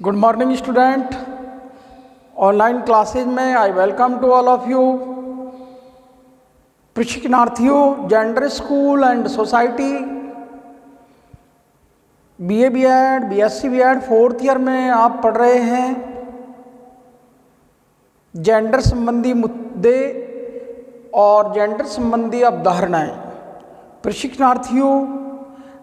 Good morning student. Online classes में I welcome to all of you. प्रशिक्षणार्थियों, gender school and society BA BEd BSc BEd 4th year में आप पढ़ रहे हैं जेंडर संबंधी मुद्दे और जेंडर संबंधी अवधारणाएं। प्रशिक्षणार्थियों,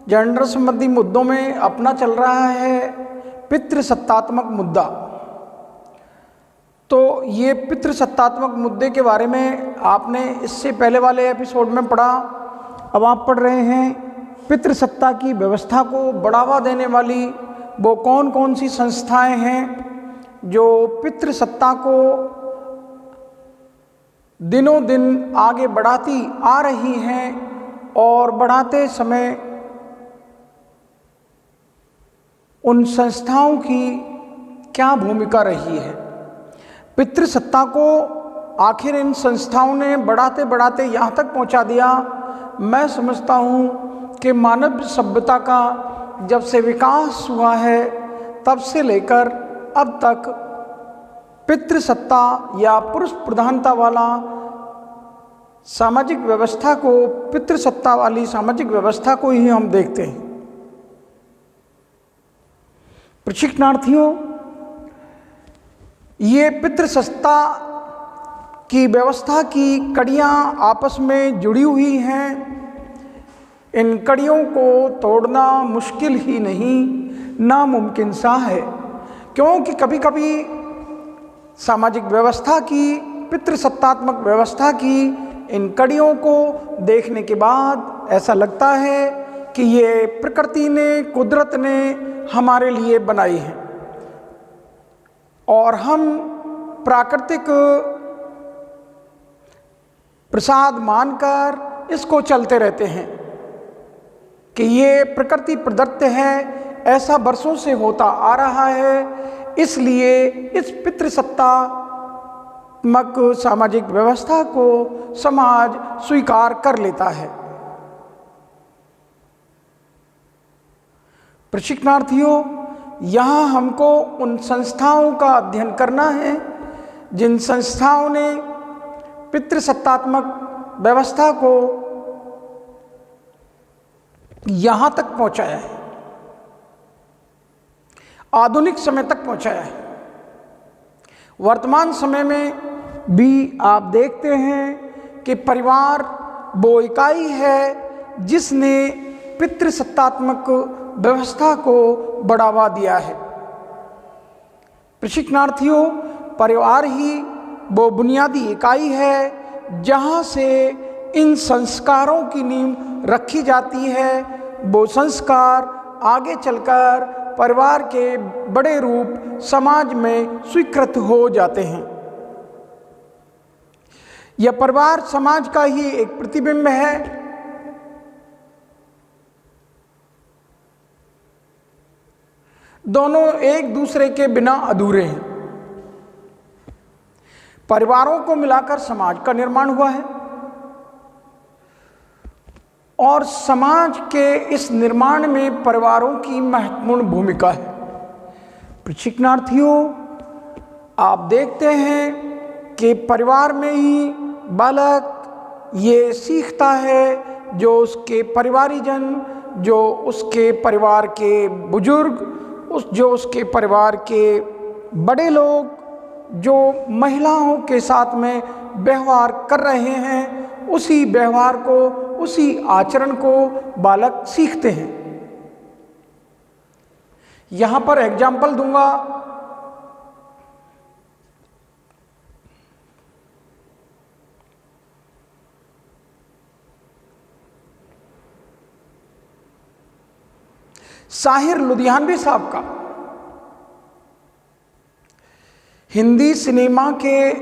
जेंडर संबंधी मुद्दों में अपना चल रहा है पितृसत्तात्मक मुद्दा। तो ये पितृसत्तात्मक मुद्दे के बारे में आपने इससे पहले वाले एपिसोड में पढ़ा। अब आप पढ़ रहे हैं पितृसत्ता की व्यवस्था को बढ़ावा देने वाली वो कौन कौन सी संस्थाएं हैं जो पितृसत्ता को दिनों दिन आगे बढ़ाती आ रही हैं और बढ़ाते समय उन संस्थाओं की क्या भूमिका रही है। पितृसत्ता को आखिर इन संस्थाओं ने बढ़ाते बढ़ाते यहाँ तक पहुँचा दिया। मैं समझता हूँ कि मानव सभ्यता का जब से विकास हुआ है तब से लेकर अब तक पितृसत्ता या पुरुष प्रधानता वाला सामाजिक व्यवस्था को, पितृसत्ता वाली सामाजिक व्यवस्था को ही हम देखते हैं। प्रशिक्षणार्थियों, ये पितृसत्ता की व्यवस्था की कड़ियाँ आपस में जुड़ी हुई हैं। इन कड़ियों को तोड़ना मुश्किल ही नहीं, नामुमकिन सा है, क्योंकि कभी कभी सामाजिक व्यवस्था की, पितृसत्तात्मक व्यवस्था की इन कड़ियों को देखने के बाद ऐसा लगता है कि ये प्रकृति ने, कुदरत ने हमारे लिए बनाई है और हम प्राकृतिक प्रसाद मानकर इसको चलते रहते हैं कि ये प्रकृति प्रदत्त है, ऐसा बरसों से होता आ रहा है। इसलिए इस पितृसत्तात्मक सामाजिक व्यवस्था को समाज स्वीकार कर लेता है। प्रशिक्षणार्थियों, यहाँ हमको उन संस्थाओं का अध्ययन करना है जिन संस्थाओं ने पितृसत्तात्मक व्यवस्था को यहाँ तक पहुँचाया है, आधुनिक समय तक पहुँचाया है। वर्तमान समय में भी आप देखते हैं कि परिवार वो इकाई है जिसने पितृसत्तात्मक व्यवस्था को बढ़ावा दिया है। प्रशिक्षणार्थियों, परिवार ही वो बुनियादी इकाई है जहाँ से इन संस्कारों की नींव रखी जाती है। वो संस्कार आगे चलकर परिवार के बड़े रूप समाज में स्वीकृत हो जाते हैं। यह परिवार समाज का ही एक प्रतिबिंब है। दोनों एक दूसरे के बिना अधूरे हैं। परिवारों को मिलाकर समाज का निर्माण हुआ है और समाज के इस निर्माण में परिवारों की महत्वपूर्ण भूमिका है। प्रशिक्षणार्थियों, आप देखते हैं कि परिवार में ही बालक ये सीखता है, जो उसके परिवारीजन, जो उसके परिवार के बुजुर्ग, जो उसके परिवार के बड़े लोग जो महिलाओं के साथ में व्यवहार कर रहे हैं, उसी व्यवहार को, उसी आचरण को बालक सीखते हैं। यहाँ पर एग्जाम्पल दूंगा। साहिर लुधियानवी साहब का, हिंदी सिनेमा के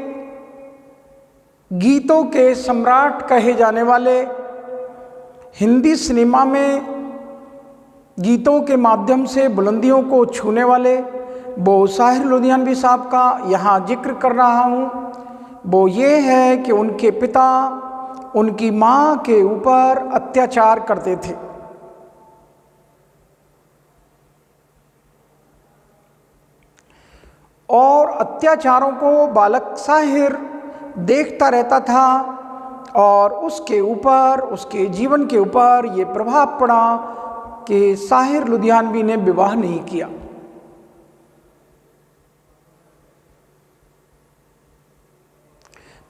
गीतों के सम्राट कहे जाने वाले, हिंदी सिनेमा में गीतों के माध्यम से बुलंदियों को छूने वाले वो साहिर लुधियानवी साहब का यहाँ जिक्र कर रहा हूँ। वो ये है कि उनके पिता उनकी माँ के ऊपर अत्याचार करते थे। और अत्याचारों को बालक साहिर देखता रहता था और उसके ऊपर, उसके जीवन के ऊपर ये प्रभाव पड़ा कि साहिर लुधियानवी ने विवाह नहीं किया।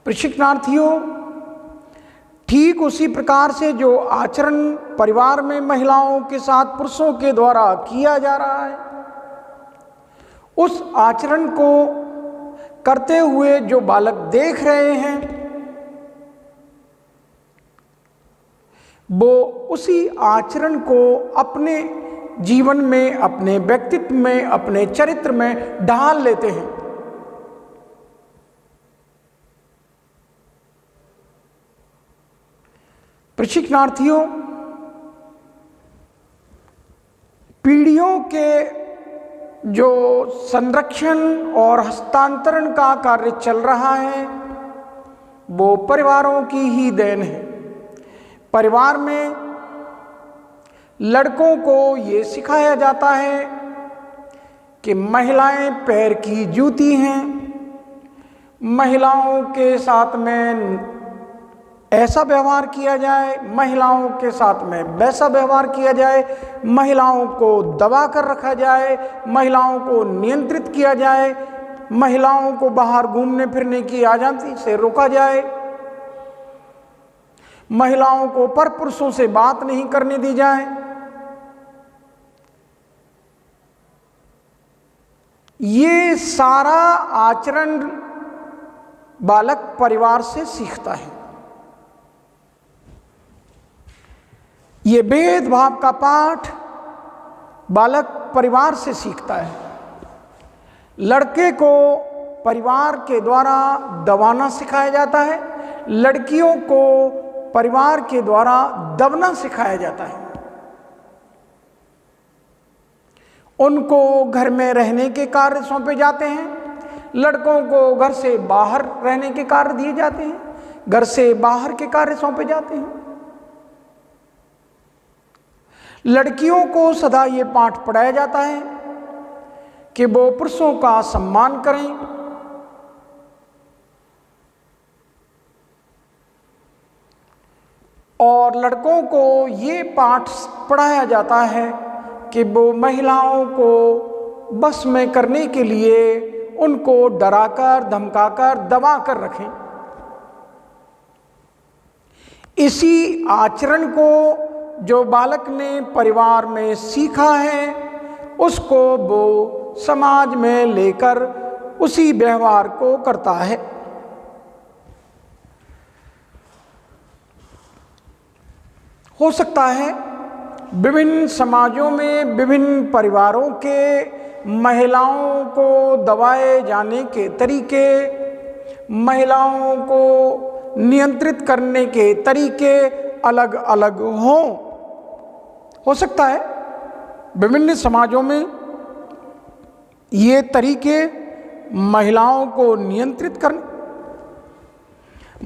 प्रशिक्षणार्थियों, ठीक उसी प्रकार से जो आचरण परिवार में महिलाओं के साथ पुरुषों के द्वारा किया जा रहा है, उस आचरण को करते हुए जो बालक देख रहे हैं, वो उसी आचरण को अपने जीवन में, अपने व्यक्तित्व में, अपने चरित्र में ढाल लेते हैं। प्रशिक्षणार्थियों, पीढ़ियों के जो संरक्षण और हस्तांतरण का कार्य चल रहा है, वो परिवारों की ही देन है। परिवार में लड़कों को ये सिखाया जाता है कि महिलाएं पैर की जूती हैं, महिलाओं के साथ में ऐसा व्यवहार किया जाए, महिलाओं के साथ में वैसा व्यवहार किया जाए, महिलाओं को दबा कर रखा जाए, महिलाओं को नियंत्रित किया जाए, महिलाओं को बाहर घूमने फिरने की आज़ादी से रोका जाए, महिलाओं को परपुरुषों से बात नहीं करने दी जाए। ये सारा आचरण बालक परिवार से सीखता है। ये भेदभाव का पाठ बालक परिवार से सीखता है। लड़के को परिवार के द्वारा दबाना सिखाया जाता है, लड़कियों को परिवार के द्वारा दबना सिखाया जाता है। उनको घर में रहने के कार्य सौंपे जाते हैं, लड़कों को घर से बाहर रहने के कार्य दिए जाते हैं, घर से बाहर के कार्य सौंपे जाते हैं। लड़कियों को सदा ये पाठ पढ़ाया जाता है कि वो पुरुषों का सम्मान करें, और लड़कों को ये पाठ पढ़ाया जाता है कि वो महिलाओं को बस में करने के लिए उनको डराकर, धमकाकर, दबाकर रखें। इसी आचरण को जो बालक ने परिवार में सीखा है, उसको वो समाज में लेकर उसी व्यवहार को करता है। हो सकता है विभिन्न समाजों में, विभिन्न परिवारों के महिलाओं को दबाए जाने के तरीके, महिलाओं को नियंत्रित करने के तरीके अलग अलग हों। हो सकता है विभिन्न समाजों में ये तरीके महिलाओं को नियंत्रित करने,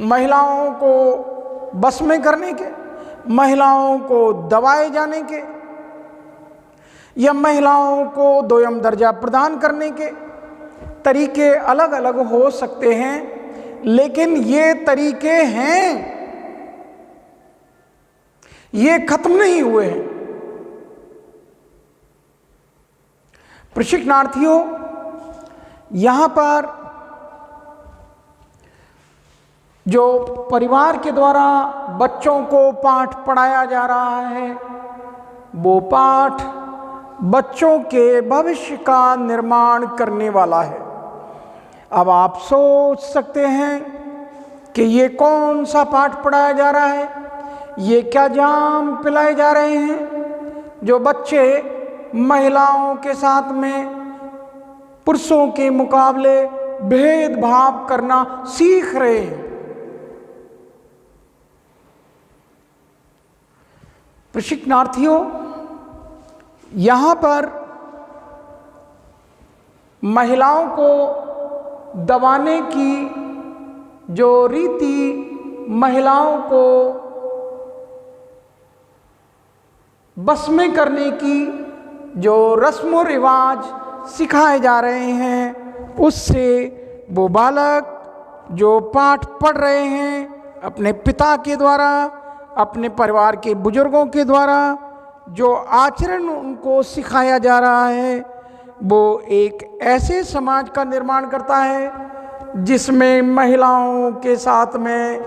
महिलाओं को बस में करने के, महिलाओं को दबाए जाने के, या महिलाओं को दोयम दर्जा प्रदान करने के तरीके अलग अलग हो सकते हैं, लेकिन ये तरीके हैं, ये खत्म नहीं हुए हैं। प्रशिक्षणार्थियों, यहां पर जो परिवार के द्वारा बच्चों को पाठ पढ़ाया जा रहा है, वो पाठ बच्चों के भविष्य का निर्माण करने वाला है। अब आप सोच सकते हैं कि ये कौन सा पाठ पढ़ाया जा रहा है, ये क्या जाम पिलाए जा रहे हैं जो बच्चे महिलाओं के साथ में पुरुषों के मुकाबले भेदभाव करना सीख रहे हैं। प्रशिक्षणार्थियों, यहाँ पर महिलाओं को दबाने की जो रीति, महिलाओं को बस में करने की जो रस्म रिवाज सिखाए जा रहे हैं, उससे वो बालक जो पाठ पढ़ रहे हैं अपने पिता के द्वारा, अपने परिवार के बुजुर्गों के द्वारा जो आचरण उनको सिखाया जा रहा है, वो एक ऐसे समाज का निर्माण करता है जिसमें महिलाओं के साथ में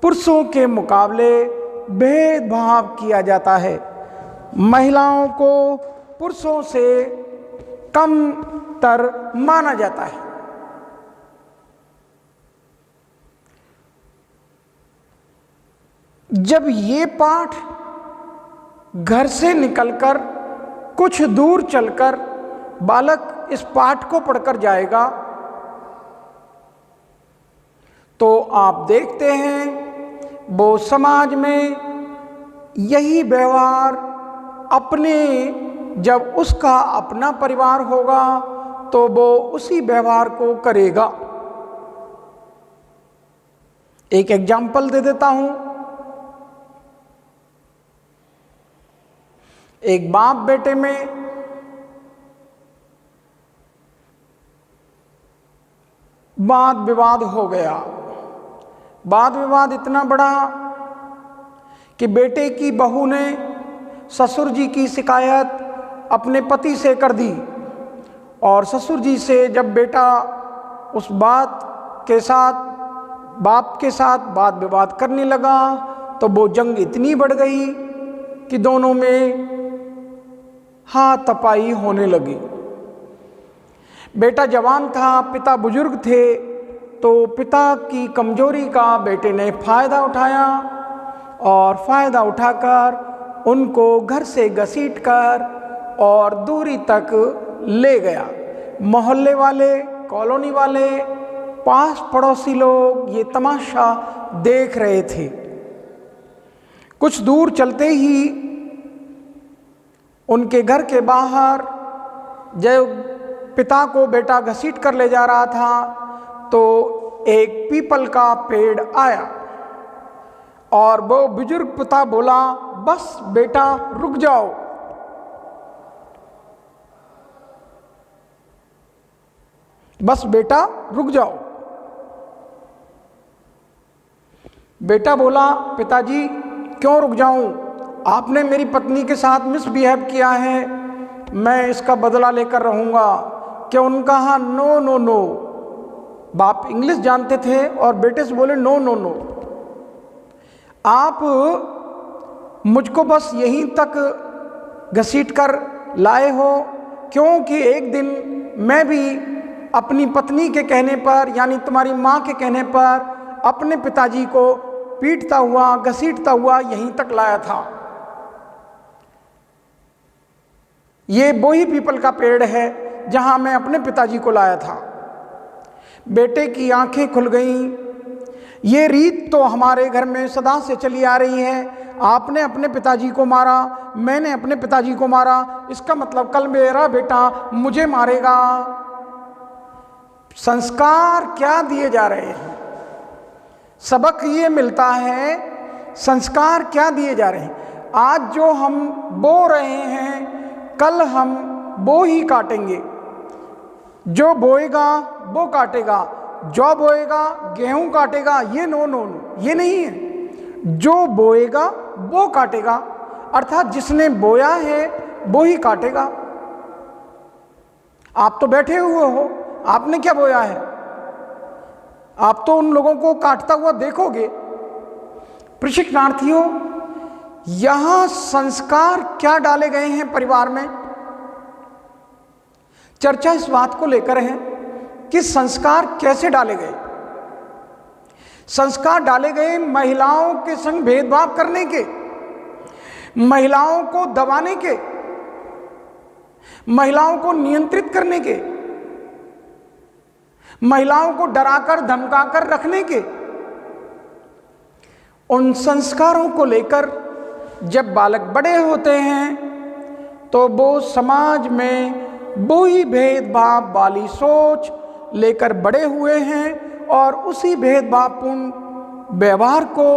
पुरुषों के मुकाबले भेदभाव किया जाता है। महिलाओं को पुरुषों से कम तर माना जाता है। जब ये पाठ घर से निकलकर कुछ दूर चलकर बालक इस पाठ को पढ़कर जाएगा तो आप देखते हैं वो समाज में यही व्यवहार अपने, जब उसका अपना परिवार होगा तो वो उसी व्यवहार को करेगा। एक एग्जाम्पल दे देता हूं। एक बाप बेटे में वाद विवाद हो गया। वाद विवाद इतना बड़ा कि बेटे की बहू ने ससुर जी की शिकायत अपने पति से कर दी और ससुर जी से जब बेटा उस बात के साथ बाप के साथ वाद विवाद करने लगा तो वो जंग इतनी बढ़ गई कि दोनों में हाथापाई होने लगी। बेटा जवान था, पिता बुजुर्ग थे, तो पिता की कमजोरी का बेटे ने फायदा उठाया और फायदा उठाकर उनको घर से घसीटकर और दूरी तक ले गया। मोहल्ले वाले, कॉलोनी वाले, पास पड़ोसी लोग ये तमाशा देख रहे थे। कुछ दूर चलते ही उनके घर के बाहर जब पिता को बेटा घसीट कर ले जा रहा था तो एक पीपल का पेड़ आया और वो बुजुर्ग पिता बोला, बस बेटा रुक जाओ। बस बेटा रुक जाओ। बेटा बोला, पिताजी क्यों रुक जाऊं? आपने मेरी पत्नी के साथ मिसबिहेव किया है, मैं इसका बदला लेकर रहूंगा। क्या उनका हाँ नो नो नो। बाप इंग्लिश जानते थे और बेटे से बोले नो नो नो। आप मुझको बस यहीं तक घसीट कर लाए हो क्योंकि एक दिन मैं भी अपनी पत्नी के कहने पर यानी तुम्हारी माँ के कहने पर अपने पिताजी को पीटता हुआ घसीटता हुआ यहीं तक लाया था। ये वही पीपल का पेड़ है जहां मैं अपने पिताजी को लाया था। बेटे की आंखें खुल गईं। ये रीत तो हमारे घर में सदा से चली आ रही है। आपने अपने पिताजी को मारा, मैंने अपने पिताजी को मारा, इसका मतलब कल मेरा बेटा मुझे मारेगा। संस्कार क्या दिए जा रहे हैं? सबक ये मिलता है, संस्कार क्या दिए जा रहे हैं। आज जो हम बो रहे हैं कल हम बो ही काटेंगे। जो बोएगा वो काटेगा, जौ बोएगा गेहूं काटेगा। ये नो नो नो, ये नहीं है। जो बोएगा वो काटेगा, अर्थात जिसने बोया है वो ही काटेगा। आप तो बैठे हुए हो, आपने क्या बोया है? आप तो उन लोगों को काटता हुआ देखोगे। प्रशिक्षणार्थियों, यहां संस्कार क्या डाले गए हैं परिवार में? चर्चा इस बात को लेकर है कि संस्कार कैसे डाले गए। संस्कार डाले गए महिलाओं के संग भेदभाव करने के, महिलाओं को दबाने के, महिलाओं को नियंत्रित करने के, महिलाओं को डराकर धमकाकर रखने के। उन संस्कारों को लेकर जब बालक बड़े होते हैं तो वो समाज में वो ही भेदभाव वाली सोच लेकर बड़े हुए हैं और उसी भेदभावपूर्ण व्यवहार को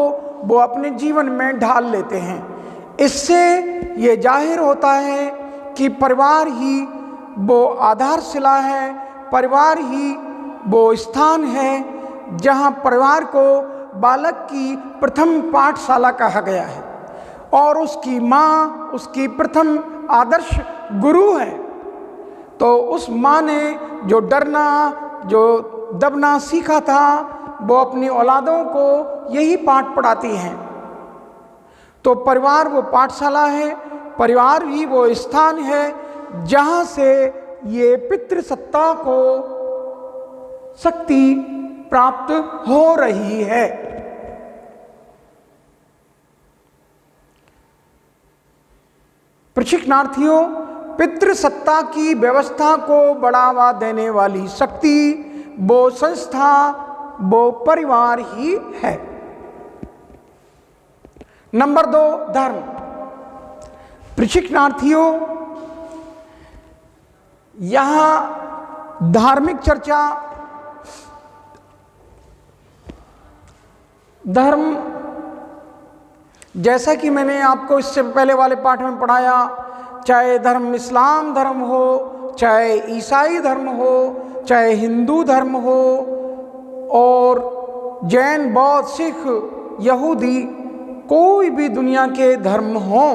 वो अपने जीवन में ढाल लेते हैं। इससे ये जाहिर होता है कि परिवार ही वो आधारशिला है, परिवार ही वो स्थान है जहाँ परिवार को बालक की प्रथम पाठशाला कहा गया है और उसकी माँ उसकी प्रथम आदर्श गुरु है। तो उस माँ ने जो डरना जो दबना सीखा था वो अपनी औलादों को यही पाठ पढ़ाती हैं। तो परिवार वो पाठशाला है, परिवार ही वो स्थान है जहाँ से ये पितृसत्ता को शक्ति प्राप्त हो रही है। प्रशिक्षणार्थियों, पितृसत्ता की व्यवस्था को बढ़ावा देने वाली शक्ति वो संस्था वो परिवार ही है। नंबर 2, धर्म। प्रशिक्षणार्थियों, यहां धार्मिक चर्चा, धर्म, जैसा कि मैंने आपको इससे पहले वाले पाठ में पढ़ाया, चाहे धर्म इस्लाम धर्म हो, चाहे ईसाई धर्म हो, चाहे हिंदू धर्म हो और जैन बौद्ध सिख यहूदी, कोई भी दुनिया के धर्म हों,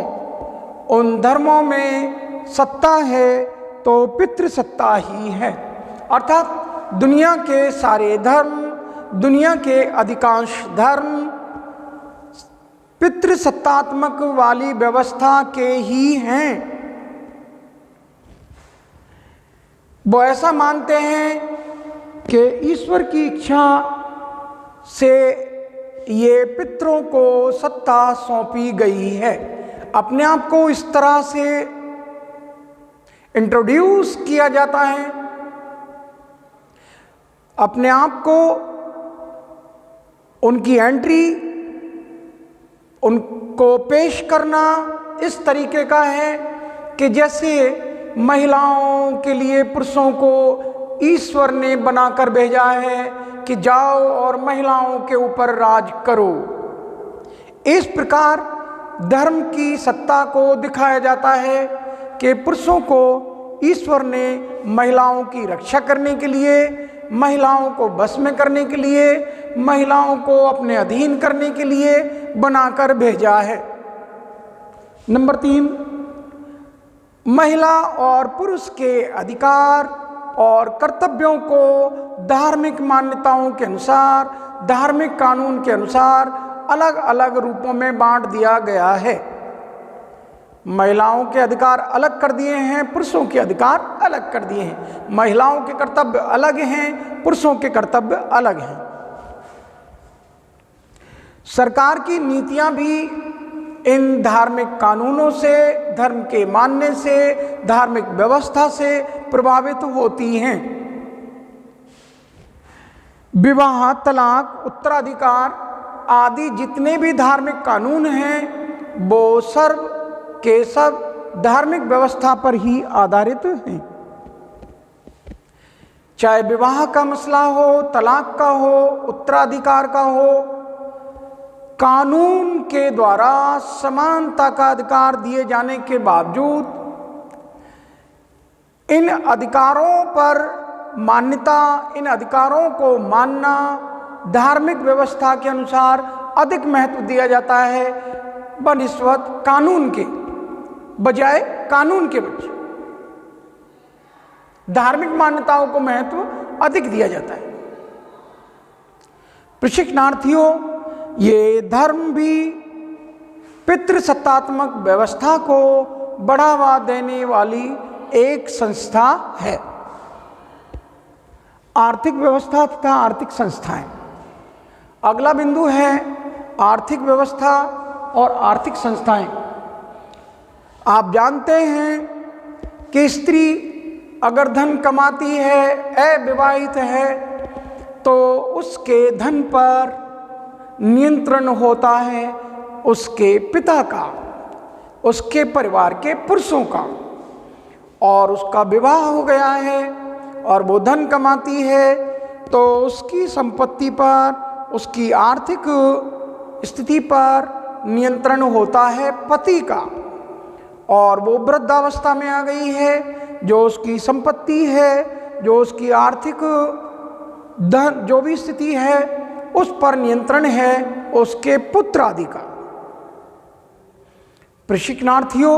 उन धर्मों में सत्ता है तो पितृसत्ता ही है। अर्थात दुनिया के सारे धर्म, दुनिया के अधिकांश धर्म पितृसत्तात्मक वाली व्यवस्था के ही हैं। वो ऐसा मानते हैं कि ईश्वर की इच्छा से ये पितरों को सत्ता सौंपी गई है। अपने आप को इस तरह से इंट्रोड्यूस किया जाता है, अपने आप को उनकी एंट्री उनको पेश करना इस तरीके का है कि जैसे महिलाओं के लिए पुरुषों को ईश्वर ने बनाकर भेजा है कि जाओ और महिलाओं के ऊपर राज करो। इस प्रकार धर्म की सत्ता को दिखाया जाता है कि पुरुषों को ईश्वर ने महिलाओं की रक्षा करने के लिए, महिलाओं को बस में करने के लिए, महिलाओं को अपने अधीन करने के लिए बनाकर भेजा है। नंबर 3, महिला और पुरुष के अधिकार और कर्तव्यों को धार्मिक मान्यताओं के अनुसार, धार्मिक कानून के अनुसार अलग अलग रूपों में बांट दिया गया है। महिलाओं के अधिकार अलग कर दिए हैं, पुरुषों के अधिकार अलग कर दिए हैं। महिलाओं के कर्तव्य अलग हैं, पुरुषों के कर्तव्य अलग हैं। सरकार की नीतियां भी इन धार्मिक कानूनों से, धर्म के मानने से, धार्मिक व्यवस्था से प्रभावित होती हैं। विवाह, तलाक, उत्तराधिकार आदि जितने भी धार्मिक कानून हैं वो सर्व के सब धार्मिक व्यवस्था पर ही आधारित हैं। चाहे विवाह का मसला हो, तलाक का हो, उत्तराधिकार का हो, कानून के द्वारा समानता का अधिकार दिए जाने के बावजूद इन अधिकारों पर मान्यता, इन अधिकारों को मानना धार्मिक व्यवस्था के अनुसार अधिक महत्व दिया जाता है बनिस्बत कानून के बजाय, कानून के बजाय धार्मिक मान्यताओं को महत्व अधिक दिया जाता है। प्रशिक्षणार्थियों, ये धर्म भी पितृसत्तात्मक व्यवस्था को बढ़ावा देने वाली एक संस्था है। आर्थिक व्यवस्था तथा आर्थिक संस्थाएं। अगला बिंदु है आर्थिक व्यवस्था और आर्थिक संस्थाएं। आप जानते हैं कि स्त्री अगर धन कमाती है, अविवाहित है, तो उसके धन पर नियंत्रण होता है उसके पिता का, उसके परिवार के पुरुषों का, और उसका विवाह हो गया है और वो धन कमाती है तो उसकी संपत्ति पर, उसकी आर्थिक स्थिति पर नियंत्रण होता है पति का। और वो वृद्धावस्था में आ गई है, जो उसकी संपत्ति है जो उसकी आर्थिक धन जो भी स्थिति है उस पर नियंत्रण है उसके पुत्र आदि का। प्रशिक्षणार्थियों,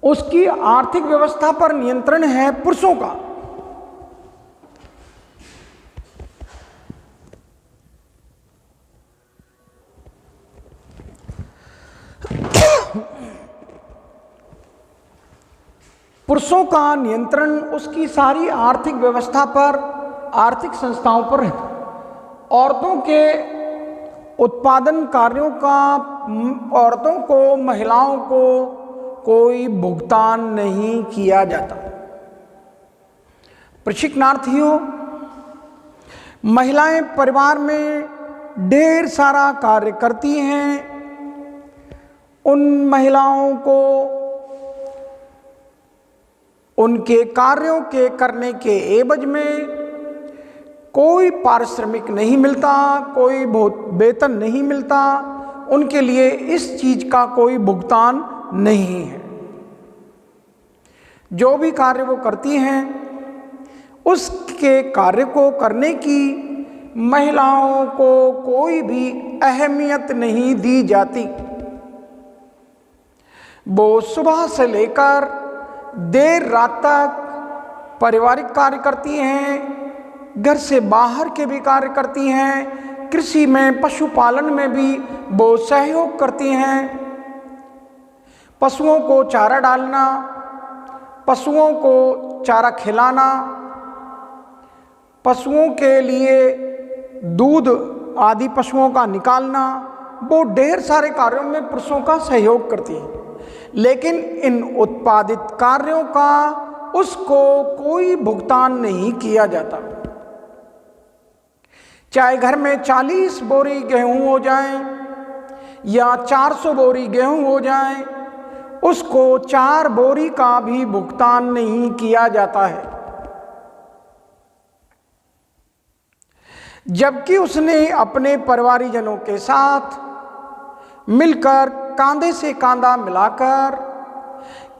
उसकी आर्थिक व्यवस्था पर नियंत्रण है पुरुषों का। पुरुषों का नियंत्रण उसकी सारी आर्थिक व्यवस्था पर, आर्थिक संस्थाओं पर है। औरतों के उत्पादन कार्यों का औरतों को, महिलाओं को कोई भुगतान नहीं किया जाता। प्रशिक्षणार्थियों, महिलाएं परिवार में ढेर सारा कार्य करती हैं। उन महिलाओं को उनके कार्यों के करने के एवज में कोई पारिश्रमिक नहीं मिलता, कोई वेतन नहीं मिलता, उनके लिए इस चीज का कोई भुगतान नहीं है। जो भी कार्य वो करती हैं उसके कार्य को करने की महिलाओं को कोई भी अहमियत नहीं दी जाती। वो सुबह से लेकर देर रात तक पारिवारिक कार्य करती हैं, घर से बाहर के भी कार्य करती हैं, कृषि में, पशुपालन में भी वो सहयोग करती हैं। पशुओं को चारा डालना, पशुओं को चारा खिलाना, पशुओं के लिए दूध आदि पशुओं का निकालना, वो ढेर सारे कार्यों में पुरुषों का सहयोग करती हैं। लेकिन इन उत्पादित कार्यों का उसको कोई भुगतान नहीं किया जाता। चाहे घर में 40 बोरी गेहूं हो जाए या 400 बोरी गेहूं हो जाए, उसको 4 बोरी का भी भुगतान नहीं किया जाता है। जबकि उसने अपने परिवारीजनों के साथ मिलकर कांधे से कांधा मिलाकर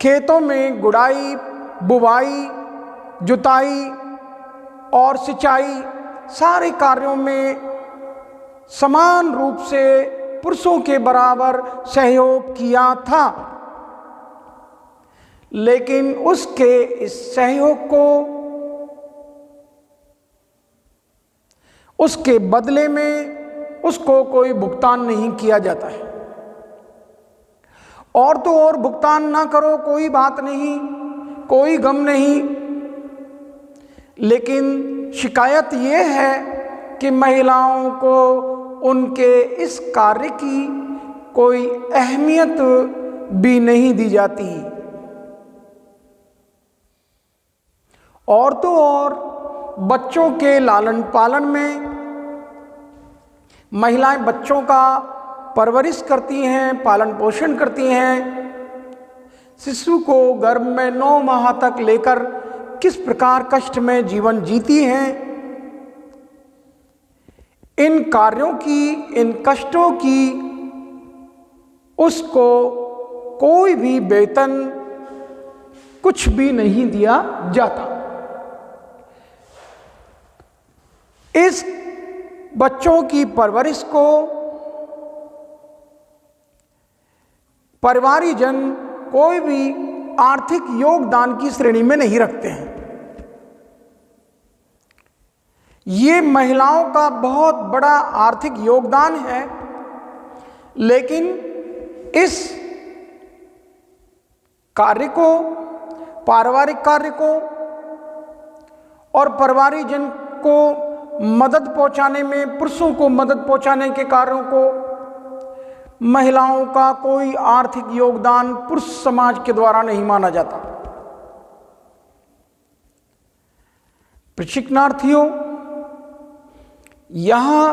खेतों में गुड़ाई, बुवाई, जुताई और सिंचाई सारे कार्यों में समान रूप से पुरुषों के बराबर सहयोग किया था। लेकिन उसके इस सहयोग को, उसके बदले में उसको कोई भुगतान नहीं किया जाता है। और तो और भुगतान ना करो कोई बात नहीं, कोई गम नहीं, लेकिन शिकायत ये है कि महिलाओं को उनके इस कार्य की कोई अहमियत भी नहीं दी जाती। और तो और बच्चों के लालन पालन में महिलाएं बच्चों का परवरिश करती हैं, पालन पोषण करती हैं। शिशु को गर्भ में 9 माह तक लेकर किस प्रकार कष्ट में जीवन जीती हैं, इन कार्यों की, इन कष्टों की उसको कोई भी वेतन, कुछ भी नहीं दिया जाता। इस बच्चों की परवरिश को परिवारीजन कोई भी आर्थिक योगदान की श्रेणी में नहीं रखते हैं। ये महिलाओं का बहुत बड़ा आर्थिक योगदान है, लेकिन इस कार्य को, पारिवारिक कार्य को और परिवारीजन को मदद पहुंचाने में, पुरुषों को मदद पहुंचाने के कार्यों को महिलाओं का कोई आर्थिक योगदान पुरुष समाज के द्वारा नहीं माना जाता। प्रशिक्षणार्थियों, यहां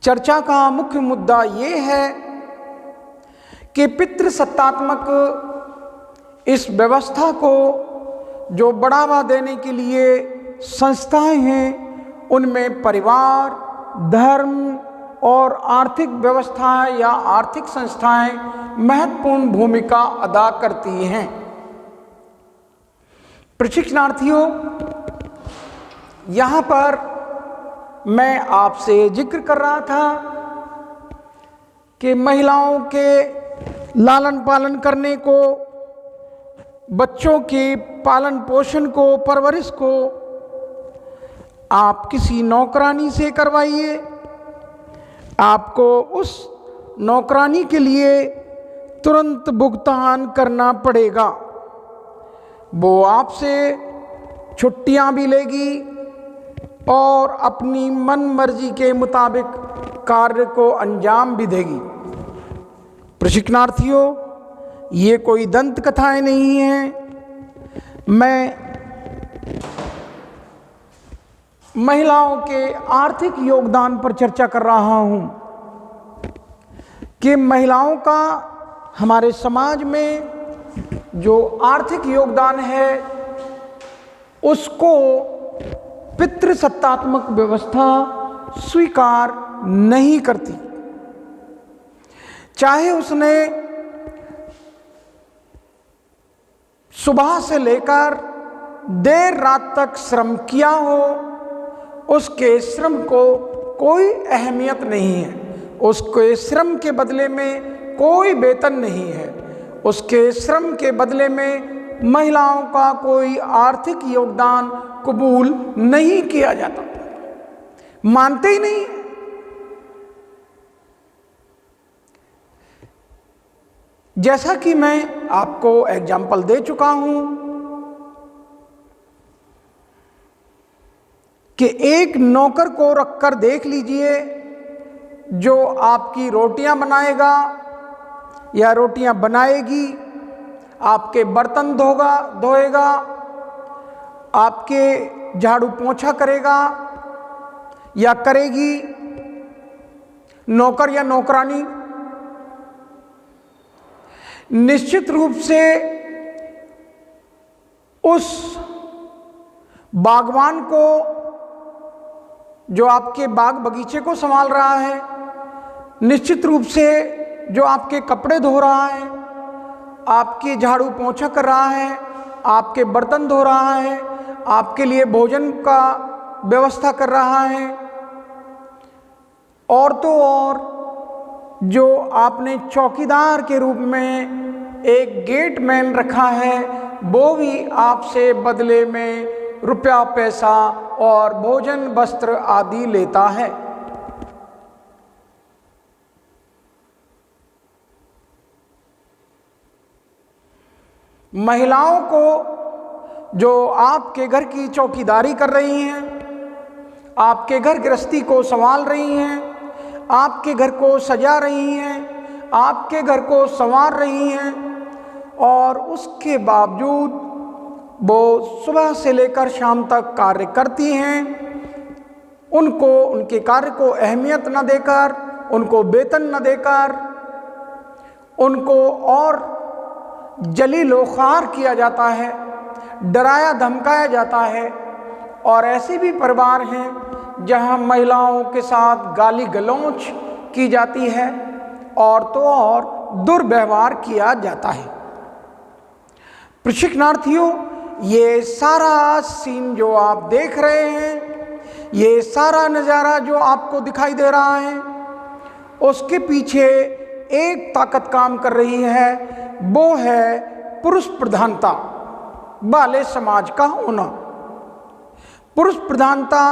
चर्चा का मुख्य मुद्दा ये है कि पितृसत्तात्मक इस व्यवस्था को जो बढ़ावा देने के लिए संस्थाएं हैं, उनमें परिवार, धर्म और आर्थिक व्यवस्थाएं या आर्थिक संस्थाएं महत्वपूर्ण भूमिका अदा करती हैं। प्रशिक्षणार्थियों, यहाँ पर मैं आपसे जिक्र कर रहा था कि महिलाओं के लालन पालन करने को, बच्चों के पालन पोषण को, परवरिश को आप किसी नौकरानी से करवाइए। आपको उस नौकरानी के लिए तुरंत भुगतान करना पड़ेगा। वो आपसे छुट्टियां भी लेगी और अपनी मन मर्जी के मुताबिक कार्य को अंजाम भी देगी। प्रशिक्षणार्थियों, ये कोई दंत कथाएं नहीं हैं। मैं महिलाओं के आर्थिक योगदान पर चर्चा कर रहा हूं कि महिलाओं का हमारे समाज में जो आर्थिक योगदान है उसको पितृसत्तात्मक व्यवस्था स्वीकार नहीं करती। चाहे उसने सुबह से लेकर देर रात तक श्रम किया हो, उसके श्रम को कोई अहमियत नहीं है। उसके श्रम के बदले में कोई वेतन नहीं है। उसके श्रम के बदले में महिलाओं का कोई आर्थिक योगदान कबूल नहीं किया जाता, मानते ही नहीं। जैसा कि मैं आपको एग्जाम्पल दे चुका हूं कि एक नौकर को रखकर देख लीजिए जो आपकी रोटियां बनाएगा या रोटियां बनाएगी, आपके बर्तन धोएगा, आपके झाड़ू पोंछा करेगा या करेगी। नौकर या नौकरानी निश्चित रूप से उस बागवान को, जो आपके बाग बगीचे को संभाल रहा है, निश्चित रूप से जो आपके कपड़े धो रहा है, आपके झाड़ू पोंछा कर रहा है, आपके बर्तन धो रहा है, आपके लिए भोजन का व्यवस्था कर रहा है, और तो और जो आपने चौकीदार के रूप में एक गेटमैन रखा है, वो भी आपसे बदले में रुपया पैसा और भोजन वस्त्र आदि लेता है। महिलाओं को जो आपके घर की चौकीदारी कर रही हैं, आपके घर गृहस्थी को संभाल रही हैं, आपके घर को सजा रही हैं, आपके घर को संवार रही हैं, और उसके बावजूद वो सुबह से लेकर शाम तक कार्य करती हैं, उनको उनके कार्य को अहमियत न देकर, उनको वेतन न देकर, उनको और जलीलोखार किया जाता है, डराया धमकाया जाता है। और ऐसे भी परिवार हैं जहां महिलाओं के साथ गाली गलौच की जाती है और तो और दुर्व्यवहार किया जाता है। प्रशिक्षणार्थियों, ये सारा सीन जो आप देख रहे हैं, ये सारा नज़ारा जो आपको दिखाई दे रहा है, उसके पीछे एक ताकत काम कर रही है, वो है पुरुष प्रधानता वाले समाज का होना, पुरुष प्रधानता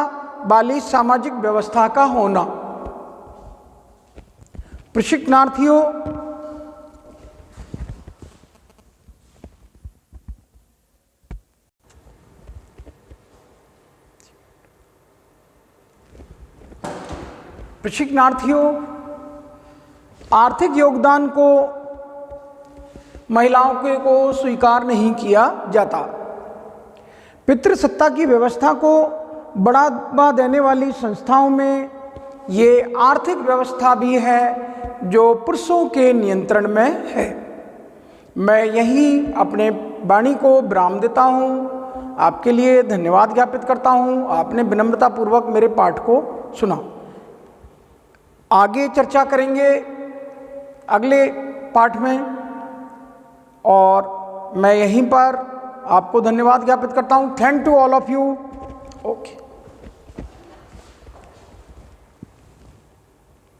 वाली सामाजिक व्यवस्था का होना। प्रशिक्षणार्थियों, आर्थिक योगदान को महिलाओं को स्वीकार नहीं किया जाता। पितृसत्ता की व्यवस्था को बढ़ावा देने वाली संस्थाओं में ये आर्थिक व्यवस्था भी है जो पुरुषों के नियंत्रण में है। मैं यही अपने वाणी को विराम देता हूँ। आपके लिए धन्यवाद ज्ञापित करता हूँ, आपने विनम्रतापूर्वक मेरे पाठ को सुना। आगे चर्चा करेंगे अगले पाठ में, और मैं यहीं पर आपको धन्यवाद ज्ञापित करता हूँ। Thank to all of you. Okay.